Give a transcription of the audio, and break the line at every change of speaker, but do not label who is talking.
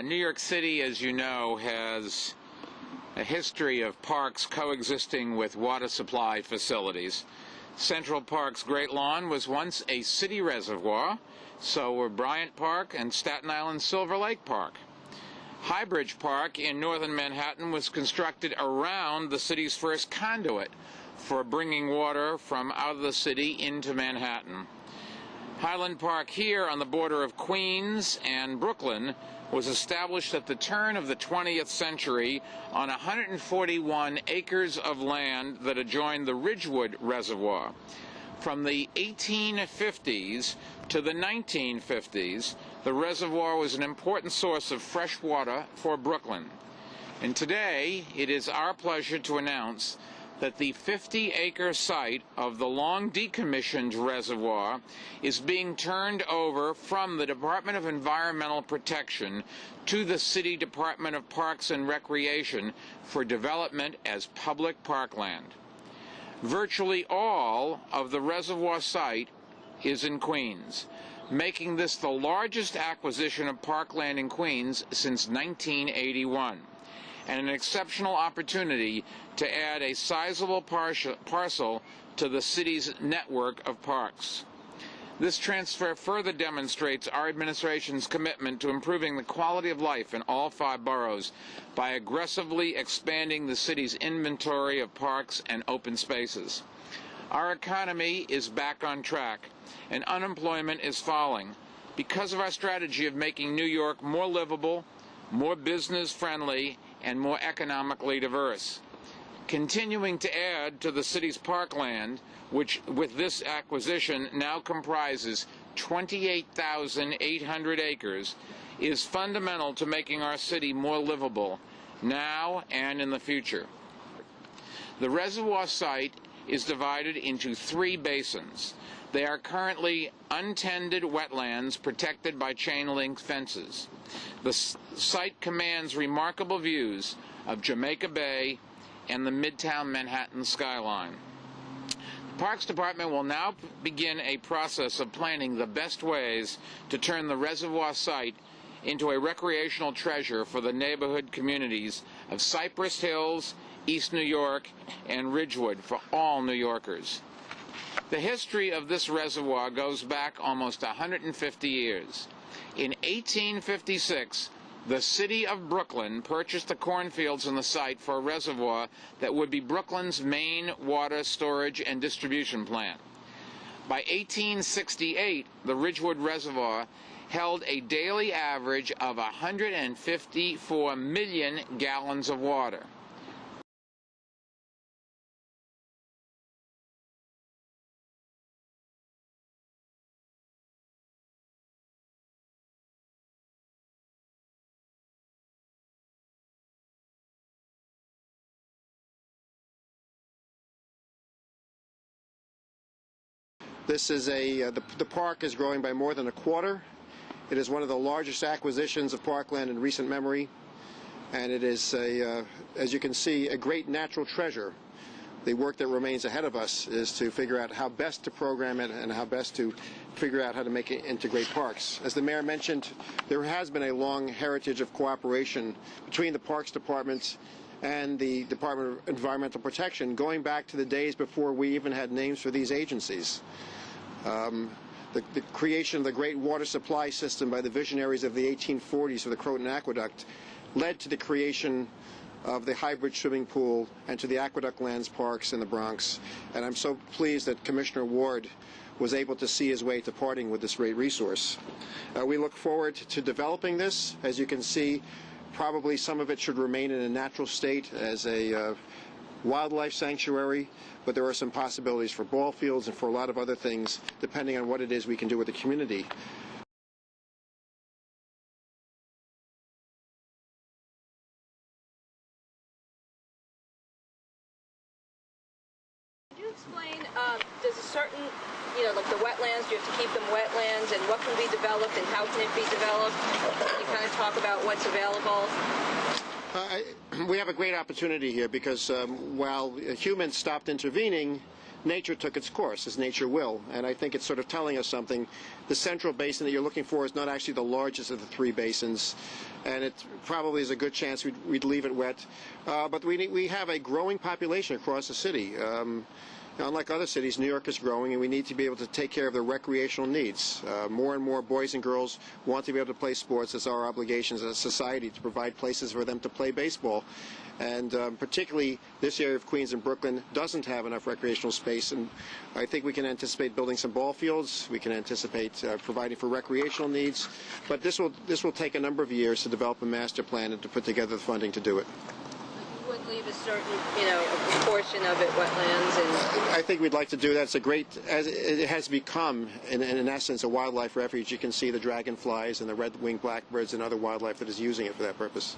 New York City, as you know, has a history of parks coexisting with water supply facilities. Central Park's Great Lawn was once a city reservoir, so were Bryant Park and Staten Island's Silver Lake Park. Highbridge Park in northern Manhattan was constructed around the city's first conduit for bringing water from out of the city into Manhattan. Highland Park here on the border of Queens and Brooklyn was established at the turn of the 20th century on 141 acres of land that adjoined the Ridgewood Reservoir. From the 1850s to the 1950s, the reservoir was an important source of fresh water for Brooklyn. And today, it is our pleasure to announce that the 50-acre site of the long decommissioned reservoir is being turned over from the Department of Environmental Protection to the City Department of Parks and Recreation for development as public parkland. Virtually all of the reservoir site is in Queens, making this the largest acquisition of parkland in Queens since 1981. And an exceptional opportunity to add a sizable parcel to the city's network of parks. This transfer further demonstrates our administration's commitment to improving the quality of life in all 5 boroughs by aggressively expanding the city's inventory of parks and open spaces. Our economy is back on track, and unemployment is falling because of our strategy of making New York more livable, more business-friendly, and more economically diverse. Continuing to add to the city's parkland, which with this acquisition now comprises 28,800 acres, is fundamental to making our city more livable now and in the future. The reservoir site is divided into 3 basins. They are currently untended wetlands protected by chain-link fences. The site commands remarkable views of Jamaica Bay and the Midtown Manhattan skyline. The Parks Department will now begin a process of planning the best ways to turn the reservoir site into a recreational treasure for the neighborhood communities of Cypress Hills, East New York, and Ridgewood for all New Yorkers. The history of this reservoir goes back almost 150 years. In 1856, the city of Brooklyn purchased the cornfields on the site for a reservoir that would be Brooklyn's main water storage and distribution plant. By 1868, the Ridgewood Reservoir held a daily average of 154 million gallons of water.
This is the park is growing by more than a quarter. It is one of the largest acquisitions of parkland in recent memory, and it is, as you can see, a great natural treasure. The work that remains ahead of us is to figure out how best to program it and how best to figure out how to make it into great parks. As the mayor mentioned, there has been a long heritage of cooperation between the Parks Department and the Department of Environmental Protection, going back to the days before we even had names for these agencies. The creation of the great water supply system by the visionaries of the 1840s for the Croton Aqueduct led to the creation of the Highbridge swimming pool and to the Aqueduct Lands parks in the Bronx. And I'm so pleased that Commissioner Ward was able to see his way to parting with this great resource. We look forward to developing this. As you can see, probably some of it should remain in a natural state as a wildlife sanctuary, but there are some possibilities for ball fields and for a lot of other things, depending on what it is we can do with the community.
Could you explain, does a certain, like the wetlands, do you have to keep them wetlands, and what can be developed and how can it be developed? You kind of talk about what's available.
We have a great opportunity here because while humans stopped intervening, nature took its course, as nature will. And I think it's sort of telling us something. The central basin that you're looking for is not actually the largest of the three basins, and it probably is a good chance we'd leave it wet. But we have a growing population across the city. Unlike other cities, New York is growing, and we need to be able to take care of their recreational needs. More and more boys and girls want to be able to play sports. It's our obligation as a society to provide places for them to play baseball. And particularly this area of Queens and Brooklyn doesn't have enough recreational space, and I think we can anticipate building some ball fields. We can anticipate providing for recreational needs, but this will take a number of years to develop a master plan and to put together the funding to do it.
You would leave a certain, a portion of it wetlands, and
I think we'd like to do that. It's a great, as it has become, in essence, a wildlife refuge. You can see the dragonflies and the red-winged blackbirds and other wildlife that is using it for that purpose.